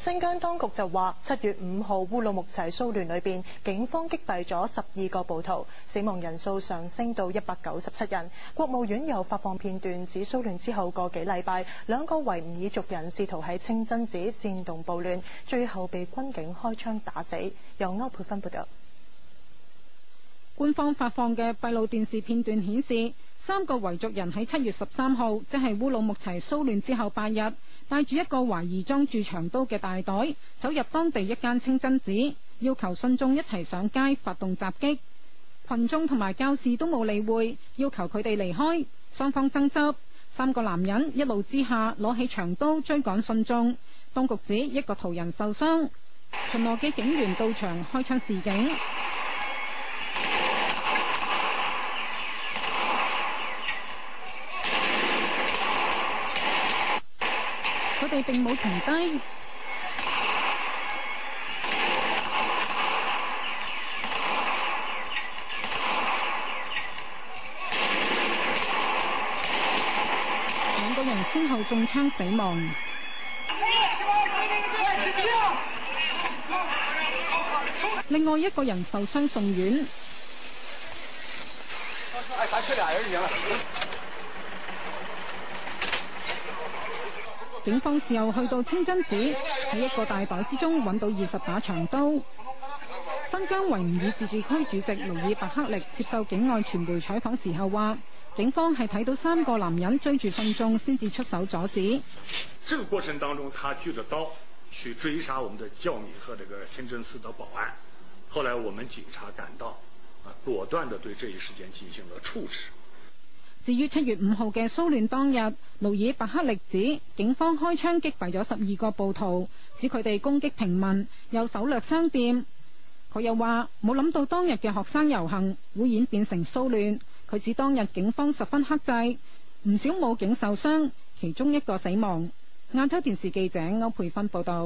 新疆當局就話，7月5號烏魯木齊騷亂裏邊，警方擊斃咗12個暴徒，死亡人數上升到197人。國務院又發放片段指騷亂之後個幾禮拜，2個維吾爾族人試圖喺清真寺煽動暴亂，最後被軍警開槍打死。由歐佩芬報道。官方發放嘅閉路電視片段顯示，3個維族人喺7月13號，即係烏魯木齊騷亂之後8日，帶住一個懷疑裝住長刀嘅大袋，走入當地一間清真寺，要求信眾一齊上街發動襲擊。群眾同埋教士都冇理會，要求佢哋離開。雙方爭執，3個男人一怒之下攞起長刀追趕信眾。當局指1個途人受傷，巡邏嘅警員到場開槍示警。佢哋並冇停低，兩個人先後中槍死亡。另外1個人受傷送院。警方事後去到清真寺，喺一個大袋之中揾到20把長刀。新疆維吾爾自治區主席盧爾白克力接受境外傳媒採訪時候話，警方係睇到3個男人追住信眾先至出手阻止。這個過程當中，他舉着刀去追殺我們的教迷和這個清真寺的保安。後來我們警察趕到，果斷地對這一事件進行了處置。至於7月5號嘅騷亂當日，盧爾白克力指警方開槍擊斃咗12個暴徒，指佢哋攻擊平民，又搜掠商店。佢又話冇諗到當日嘅學生遊行會演變成騷亂。佢指當日警方十分克制，唔少武警受傷，其中1個死亡。亞洲電視記者歐佩芬報道。